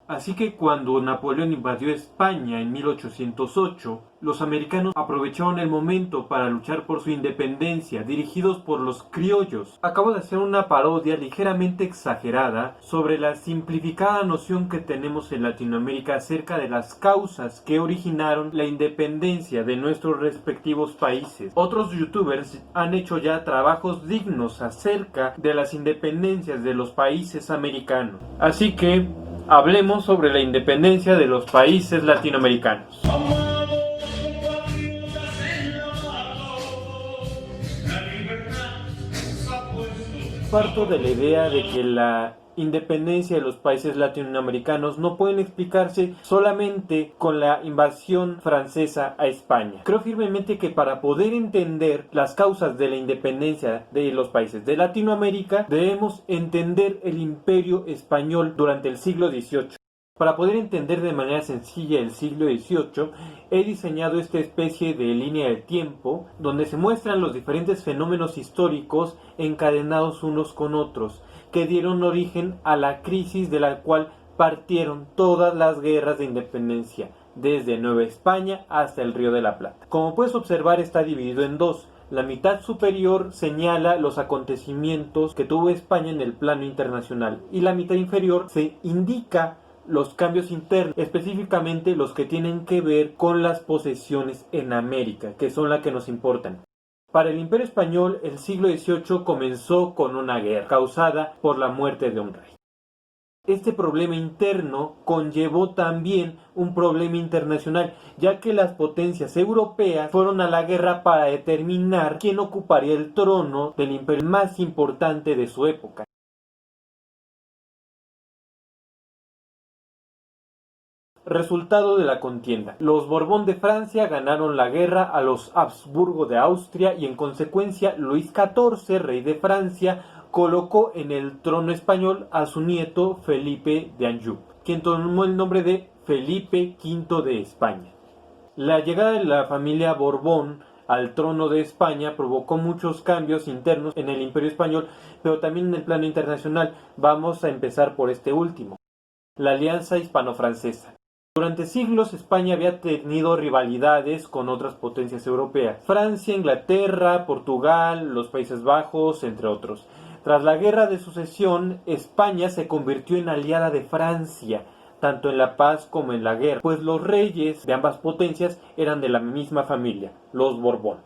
Así que cuando Napoleón invadió España en 1808, los americanos aprovecharon el momento para luchar por su independencia, dirigidos por los criollos. Acabo de hacer una parodia ligeramente exagerada sobre la simplificada noción que tenemos en Latinoamérica acerca de las causas que originaron la independencia de nuestros respectivos países. Otros youtubers han hecho ya trabajos dignos acerca de las independencias de los países americanos. Así que hablemos sobre la independencia de los países latinoamericanos. Parto de la idea de que la independencia de los países latinoamericanos no pueden explicarse solamente con la invasión francesa a España. Creo firmemente que para poder entender las causas de la independencia de los países de Latinoamérica, debemos entender el imperio español durante el siglo XVIII. Para poder entender de manera sencilla el siglo XVIII, he diseñado esta especie de línea del tiempo donde se muestran los diferentes fenómenos históricos encadenados unos con otros, que dieron origen a la crisis de la cual partieron todas las guerras de independencia, desde Nueva España hasta el Río de la Plata. Como puedes observar, está dividido en dos. La mitad superior señala los acontecimientos que tuvo España en el plano internacional y la mitad inferior se indica los cambios internos, específicamente los que tienen que ver con las posesiones en América, que son las que nos importan. Para el Imperio Español, el siglo XVIII comenzó con una guerra causada por la muerte de un rey. Este problema interno conllevó también un problema internacional, ya que las potencias europeas fueron a la guerra para determinar quién ocuparía el trono del imperio más importante de su época. Resultado de la contienda: los Borbón de Francia ganaron la guerra a los Habsburgo de Austria y en consecuencia Luis XIV, rey de Francia, colocó en el trono español a su nieto Felipe de Anjou, quien tomó el nombre de Felipe V de España. La llegada de la familia Borbón al trono de España provocó muchos cambios internos en el Imperio Español, pero también en el plano internacional. Vamos a empezar por este último: la Alianza Hispano-Francesa. Durante siglos España había tenido rivalidades con otras potencias europeas: Francia, Inglaterra, Portugal, los Países Bajos, entre otros. Tras la Guerra de Sucesión, España se convirtió en aliada de Francia, tanto en la paz como en la guerra, pues los reyes de ambas potencias eran de la misma familia, los Borbón.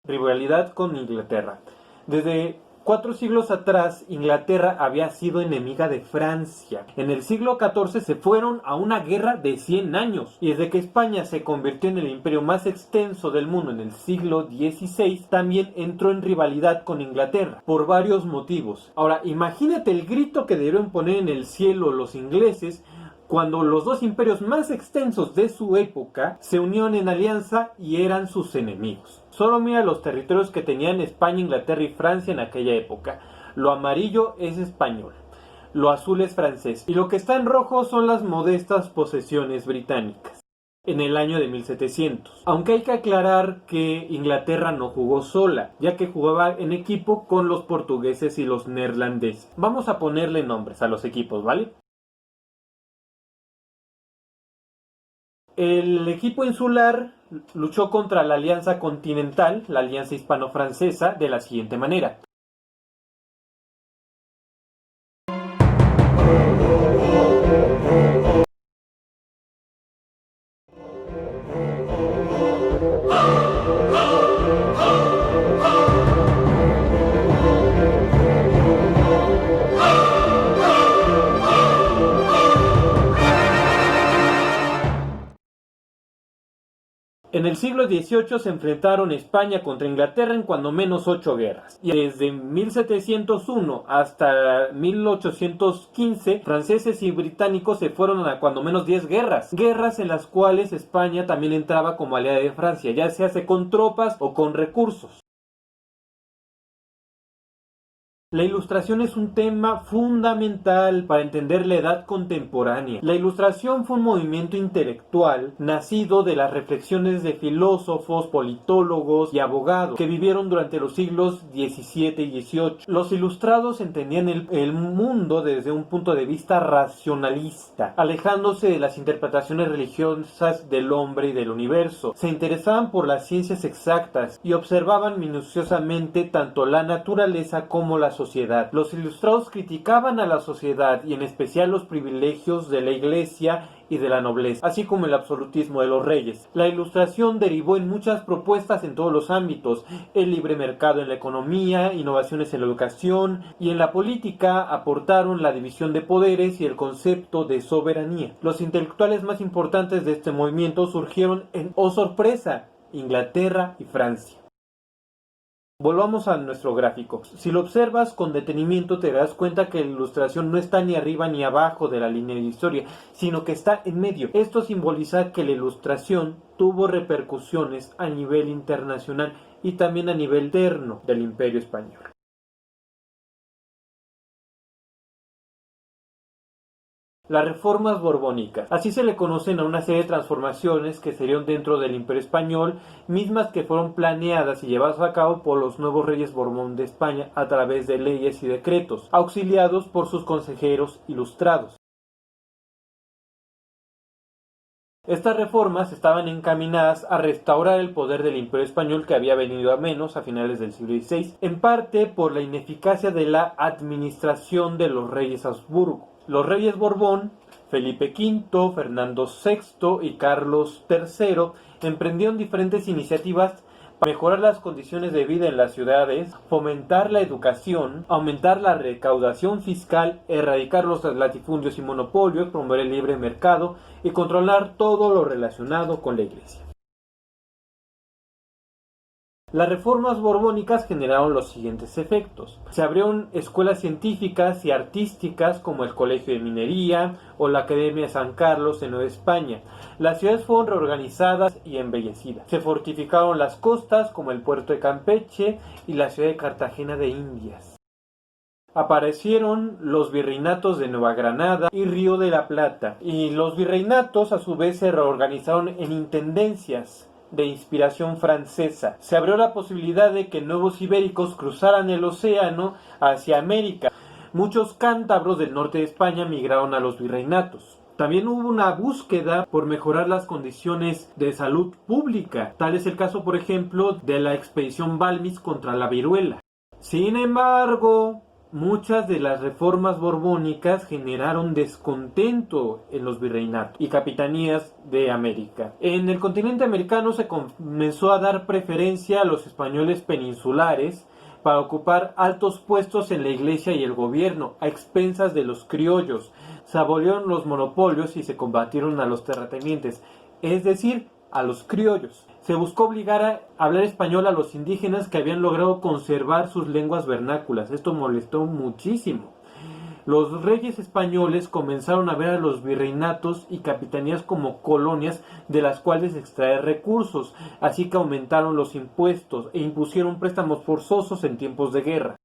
Rivalidad con Inglaterra. Desde 4 siglos atrás, Inglaterra había sido enemiga de Francia. En el siglo XIV se fueron a una guerra de 100 años. Y desde que España se convirtió en el imperio más extenso del mundo en el siglo XVI, también entró en rivalidad con Inglaterra, por varios motivos. Ahora, imagínate el grito que debieron poner en el cielo los ingleses cuando los dos imperios más extensos de su época se unieron en alianza y eran sus enemigos. Solo mira los territorios que tenían España, Inglaterra y Francia en aquella época. Lo amarillo es español, lo azul es francés y lo que está en rojo son las modestas posesiones británicas. En el año de 1700. Aunque hay que aclarar que Inglaterra no jugó sola, ya que jugaba en equipo con los portugueses y los neerlandeses. Vamos a ponerle nombres a los equipos, ¿vale? El equipo insular luchó contra la Alianza Continental, la Alianza Hispano-Francesa, de la siguiente manera. En el siglo XVIII se enfrentaron España contra Inglaterra en cuando menos 8 guerras. Y desde 1701 hasta 1815, franceses y británicos se fueron a cuando menos 10 guerras. Guerras en las cuales España también entraba como aliada de Francia, ya sea con tropas o con recursos. La ilustración es un tema fundamental para entender la edad contemporánea. La ilustración fue un movimiento intelectual nacido de las reflexiones de filósofos, politólogos y abogados que vivieron durante los siglos XVII y XVIII. Los ilustrados entendían el mundo desde un punto de vista racionalista, alejándose de las interpretaciones religiosas del hombre y del universo. Se interesaban por las ciencias exactas y observaban minuciosamente tanto la naturaleza como la sociedad. Los ilustrados criticaban a la sociedad y en especial los privilegios de la iglesia y de la nobleza, así como el absolutismo de los reyes. La ilustración derivó en muchas propuestas en todos los ámbitos: el libre mercado en la economía, innovaciones en la educación y en la política. Aportaron la división de poderes y el concepto de soberanía. Los intelectuales más importantes de este movimiento surgieron en, oh sorpresa, Inglaterra y Francia. Volvamos a nuestro gráfico. Si lo observas con detenimiento te darás cuenta que la ilustración no está ni arriba ni abajo de la línea de historia, sino que está en medio. Esto simboliza que la ilustración tuvo repercusiones a nivel internacional y también a nivel interno del Imperio Español. Las reformas borbónicas. Así se le conocen a una serie de transformaciones que se dieron dentro del Imperio Español, mismas que fueron planeadas y llevadas a cabo por los nuevos reyes Borbón de España a través de leyes y decretos, auxiliados por sus consejeros ilustrados. Estas reformas estaban encaminadas a restaurar el poder del Imperio Español, que había venido a menos a finales del siglo XVI, en parte por la ineficacia de la administración de los reyes Habsburgo. Los reyes Borbón, Felipe V, Fernando VI y Carlos III, emprendieron diferentes iniciativas para mejorar las condiciones de vida en las ciudades, fomentar la educación, aumentar la recaudación fiscal, erradicar los latifundios y monopolios, promover el libre mercado y controlar todo lo relacionado con la Iglesia. Las reformas borbónicas generaron los siguientes efectos. Se abrieron escuelas científicas y artísticas como el Colegio de Minería o la Academia de San Carlos en Nueva España. Las ciudades fueron reorganizadas y embellecidas. Se fortificaron las costas como el puerto de Campeche y la ciudad de Cartagena de Indias. Aparecieron los virreinatos de Nueva Granada y Río de la Plata, y los virreinatos a su vez se reorganizaron en intendencias de inspiración francesa. Se abrió la posibilidad de que nuevos ibéricos cruzaran el océano hacia América. Muchos cántabros del norte de España migraron a los virreinatos. También hubo una búsqueda por mejorar las condiciones de salud pública. Tal es el caso, por ejemplo, de la expedición Balmis contra la viruela. Sin embargo, muchas de las reformas borbónicas generaron descontento en los virreinatos y capitanías de América. En el continente americano se comenzó a dar preferencia a los españoles peninsulares para ocupar altos puestos en la iglesia y el gobierno, a expensas de los criollos. Se abolieron los monopolios y se combatieron a los terratenientes, es decir, a los criollos. Se buscó obligar a hablar español a los indígenas que habían logrado conservar sus lenguas vernáculas. Esto molestó muchísimo. Los reyes españoles comenzaron a ver a los virreinatos y capitanías como colonias de las cuales extraer recursos, así que aumentaron los impuestos e impusieron préstamos forzosos en tiempos de guerra.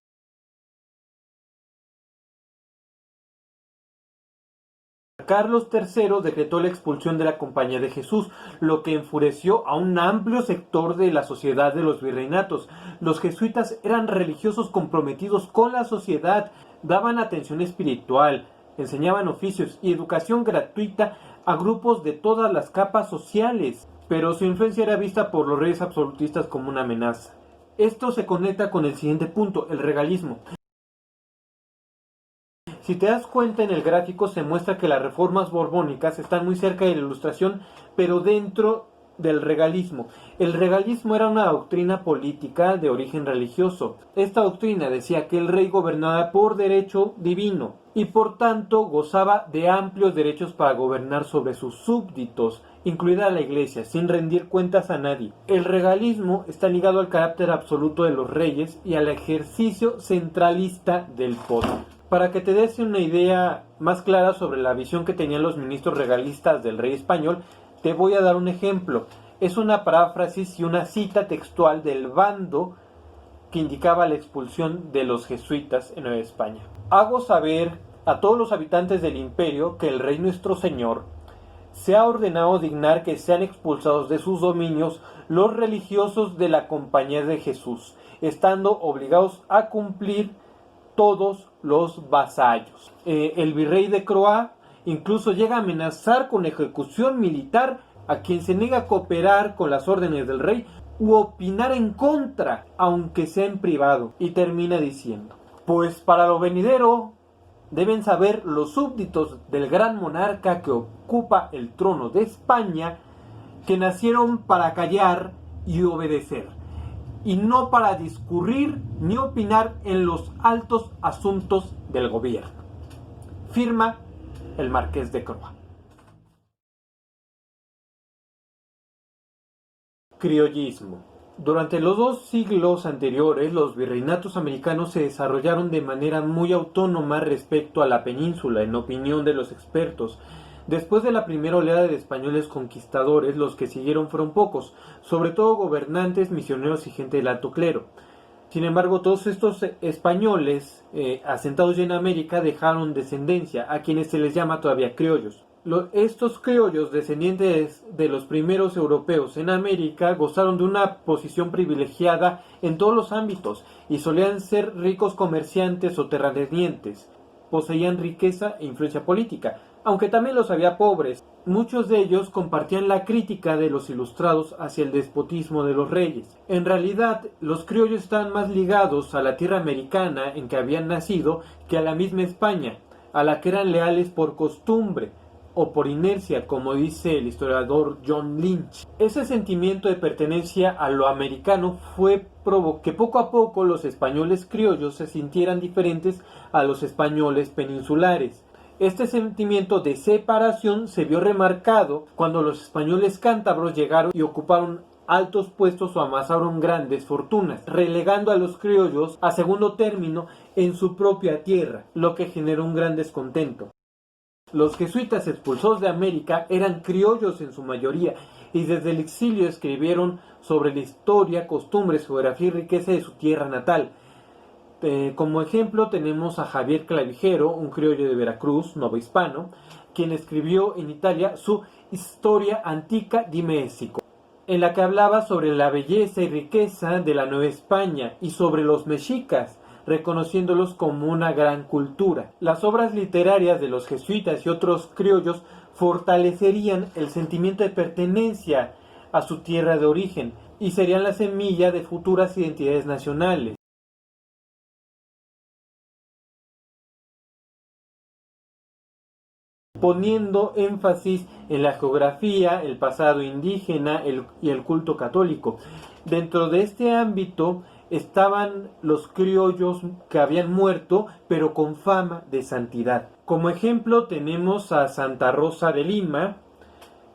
Carlos III decretó la expulsión de la Compañía de Jesús, lo que enfureció a un amplio sector de la sociedad de los virreinatos. Los jesuitas eran religiosos comprometidos con la sociedad, daban atención espiritual, enseñaban oficios y educación gratuita a grupos de todas las capas sociales, pero su influencia era vista por los reyes absolutistas como una amenaza. Esto se conecta con el siguiente punto, el regalismo. Si te das cuenta, en el gráfico se muestra que las reformas borbónicas están muy cerca de la Ilustración, pero dentro del regalismo. El regalismo era una doctrina política de origen religioso. Esta doctrina decía que el rey gobernaba por derecho divino y por tanto gozaba de amplios derechos para gobernar sobre sus súbditos, incluida la iglesia, sin rendir cuentas a nadie. El regalismo está ligado al carácter absoluto de los reyes y al ejercicio centralista del poder. Para que te des una idea más clara sobre la visión que tenían los ministros regalistas del rey español, te voy a dar un ejemplo. Es una paráfrasis y una cita textual del bando que indicaba la expulsión de los jesuitas en Nueva España. Hago saber a todos los habitantes del imperio que el rey nuestro señor se ha ordenado dignar que sean expulsados de sus dominios los religiosos de la Compañía de Jesús, estando obligados a cumplir todos los vasallos. El virrey de Croix incluso llega a amenazar con ejecución militar a quien se niega a cooperar con las órdenes del rey u opinar en contra, aunque sea en privado. Y termina diciendo: pues para lo venidero deben saber los súbditos del gran monarca que ocupa el trono de España, que nacieron para callar y obedecer, y no para discurrir ni opinar en los altos asuntos del gobierno. Firma el Marqués de Croix. Criollismo. Durante los 2 siglos anteriores, los virreinatos americanos se desarrollaron de manera muy autónoma respecto a la península, en opinión de los expertos. Después de la primera oleada de españoles conquistadores, los que siguieron fueron pocos, sobre todo gobernantes, misioneros y gente del alto clero. Sin embargo, todos estos españoles asentados ya en América dejaron descendencia, a quienes se les llama todavía criollos. Estos criollos, descendientes de los primeros europeos en América, gozaron de una posición privilegiada en todos los ámbitos y solían ser ricos comerciantes o terratenientes. Poseían riqueza e influencia política, aunque también los había pobres. Muchos de ellos compartían la crítica de los ilustrados hacia el despotismo de los reyes. En realidad, los criollos estaban más ligados a la tierra americana en que habían nacido que a la misma España, a la que eran leales por costumbre o por inercia, como dice el historiador John Lynch. Ese sentimiento de pertenencia a lo americano fue que poco a poco los españoles criollos se sintieran diferentes a los españoles peninsulares. Este sentimiento de separación se vio remarcado cuando los españoles cántabros llegaron y ocuparon altos puestos o amasaron grandes fortunas, relegando a los criollos a segundo término en su propia tierra, lo que generó un gran descontento. Los jesuitas expulsados de América eran criollos en su mayoría y desde el exilio escribieron sobre la historia, costumbres, geografía y riqueza de su tierra natal. Como ejemplo tenemos a Javier Clavijero, un criollo de Veracruz, novohispano, quien escribió en Italia su Historia Antica di México, en la que hablaba sobre la belleza y riqueza de la Nueva España y sobre los mexicas, reconociéndolos como una gran cultura. Las obras literarias de los jesuitas y otros criollos fortalecerían el sentimiento de pertenencia a su tierra de origen y serían la semilla de futuras identidades nacionales. Poniendo énfasis en la geografía, el pasado indígena y el culto católico. Dentro de este ámbito estaban los criollos que habían muerto, pero con fama de santidad. Como ejemplo tenemos a Santa Rosa de Lima,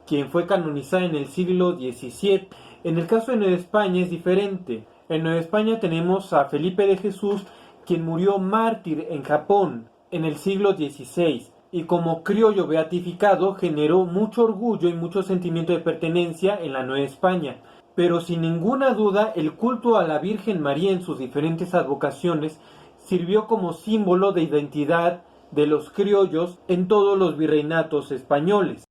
quien fue canonizada en el siglo XVII. En el caso de Nueva España es diferente. En Nueva España tenemos a Felipe de Jesús, quien murió mártir en Japón en el siglo XVI. Y como criollo beatificado generó mucho orgullo y mucho sentimiento de pertenencia en la Nueva España. Pero sin ninguna duda el culto a la Virgen María en sus diferentes advocaciones sirvió como símbolo de identidad de los criollos en todos los virreinatos españoles.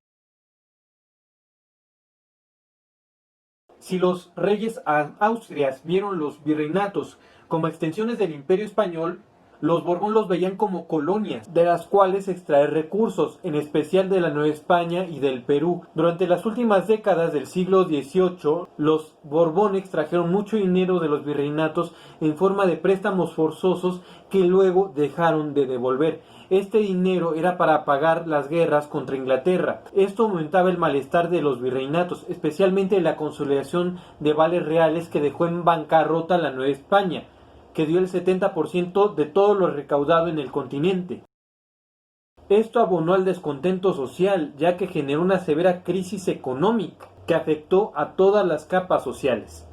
Si los reyes austrias vieron los virreinatos como extensiones del Imperio español, los Borbón los veían como colonias, de las cuales extraer recursos, en especial de la Nueva España y del Perú. Durante las últimas décadas del siglo XVIII, los Borbón extrajeron mucho dinero de los virreinatos en forma de préstamos forzosos que luego dejaron de devolver. Este dinero era para pagar las guerras contra Inglaterra. Esto aumentaba el malestar de los virreinatos, especialmente la consolidación de vales reales que dejó en bancarrota la Nueva España, que dio el 70% de todo lo recaudado en el continente. Esto abonó al descontento social, ya que generó una severa crisis económica que afectó a todas las capas sociales.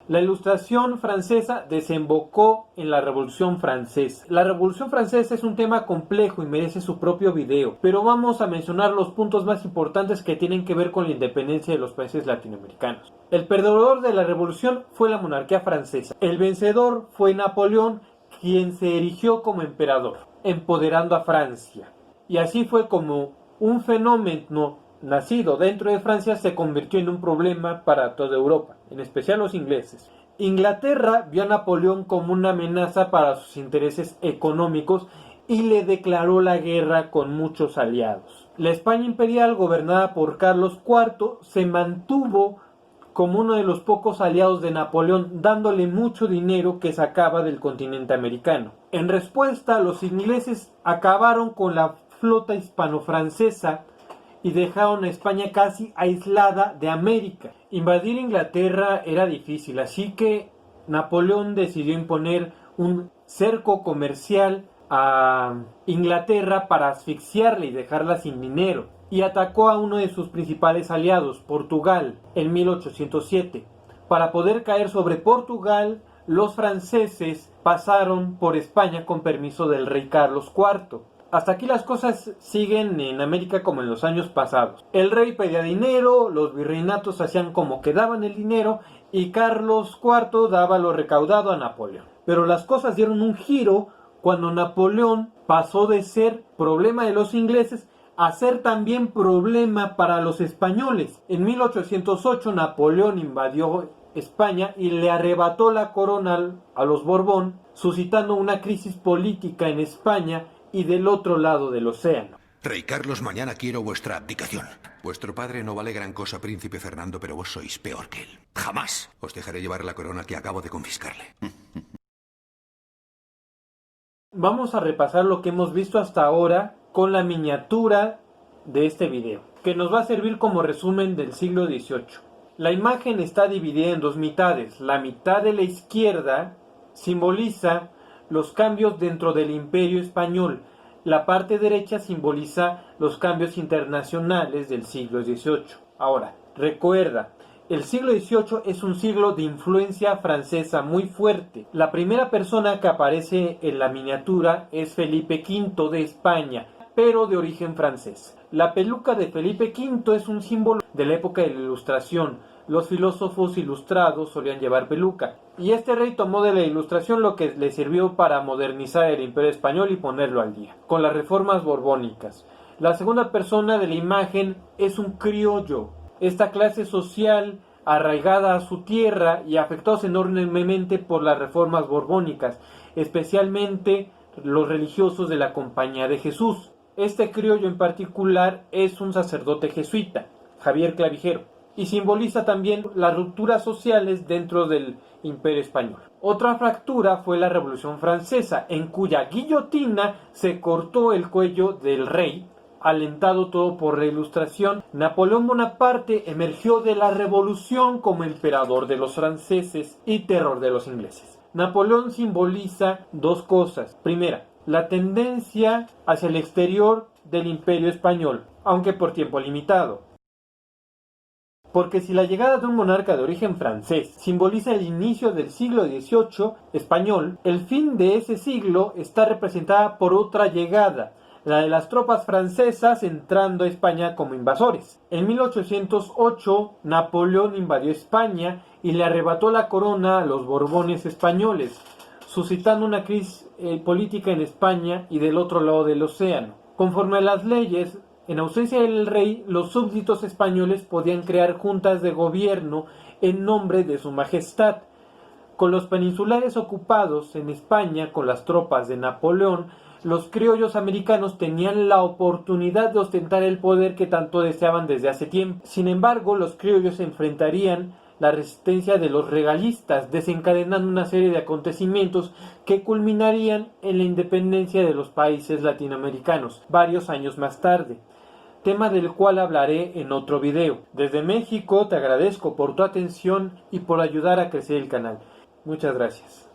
La Ilustración francesa desembocó en la Revolución Francesa. La Revolución Francesa es un tema complejo y merece su propio video, pero vamos a mencionar los puntos más importantes que tienen que ver con la independencia de los países latinoamericanos. El perdedor de la Revolución fue la monarquía francesa. El vencedor fue Napoleón, quien se erigió como emperador, empoderando a Francia. Y así fue como un fenómeno nacido dentro de Francia se convirtió en un problema para toda Europa, en especial los ingleses. Inglaterra vio a Napoleón como una amenaza para sus intereses económicos y le declaró la guerra con muchos aliados. La España imperial, gobernada por Carlos IV, se mantuvo como uno de los pocos aliados de Napoleón, dándole mucho dinero que sacaba del continente americano. En respuesta, los ingleses acabaron con la flota hispano-francesa y dejaron a España casi aislada de América. Invadir Inglaterra era difícil, así que Napoleón decidió imponer un cerco comercial a Inglaterra para asfixiarla y dejarla sin dinero, y atacó a uno de sus principales aliados, Portugal, en 1807. Para poder caer sobre Portugal, los franceses pasaron por España con permiso del rey Carlos IV. Hasta aquí las cosas siguen en América como en los años pasados. El rey pedía dinero, los virreinatos hacían como que daban el dinero y Carlos IV daba lo recaudado a Napoleón. Pero las cosas dieron un giro cuando Napoleón pasó de ser problema de los ingleses a ser también problema para los españoles. En 1808 Napoleón invadió España y le arrebató la corona a los Borbón, suscitando una crisis política en España y del otro lado del océano. Rey Carlos, mañana quiero vuestra abdicación. Vuestro padre no vale gran cosa, príncipe Fernando, pero vos sois peor que él. Jamás os dejaré llevar la corona que acabo de confiscarle. Vamos a repasar lo que hemos visto hasta ahora con la miniatura de este video, que nos va a servir como resumen del siglo XVIII. La imagen está dividida en dos mitades. La mitad de la izquierda simboliza los cambios dentro del Imperio Español. La parte derecha simboliza los cambios internacionales del siglo XVIII. Ahora, recuerda, el siglo XVIII es un siglo de influencia francesa muy fuerte. La primera persona que aparece en la miniatura es Felipe V de España, pero de origen francés. La peluca de Felipe V es un símbolo de la época de la Ilustración. Los filósofos ilustrados solían llevar peluca, y este rey tomó de la Ilustración lo que le sirvió para modernizar el Imperio Español y ponerlo al día, con las reformas borbónicas. La segunda persona de la imagen es un criollo, esta clase social arraigada a su tierra y afectados enormemente por las reformas borbónicas, especialmente los religiosos de la Compañía de Jesús. Este criollo en particular es un sacerdote jesuita, Javier Clavijero, y simboliza también las rupturas sociales dentro del Imperio Español. Otra fractura fue la Revolución Francesa, en cuya guillotina se cortó el cuello del rey. Alentado todo por la Ilustración, Napoleón Bonaparte emergió de la revolución como emperador de los franceses y terror de los ingleses. Napoleón simboliza dos cosas. Primera, la tendencia hacia el exterior del Imperio Español, aunque por tiempo limitado. Porque si la llegada de un monarca de origen francés simboliza el inicio del siglo XVIII español, el fin de ese siglo está representada por otra llegada, la de las tropas francesas entrando a España como invasores. En 1808, Napoleón invadió España y le arrebató la corona a los Borbones españoles, suscitando una crisis política en España y del otro lado del océano. Conforme a las leyes, en ausencia del rey, los súbditos españoles podían crear juntas de gobierno en nombre de su majestad. Con los peninsulares ocupados en España con las tropas de Napoleón, los criollos americanos tenían la oportunidad de ostentar el poder que tanto deseaban desde hace tiempo. Sin embargo, los criollos enfrentarían la resistencia de los regalistas, desencadenando una serie de acontecimientos que culminarían en la independencia de los países latinoamericanos, varios años más tarde, tema del cual hablaré en otro video. Desde México te agradezco por tu atención y por ayudar a crecer el canal. Muchas gracias.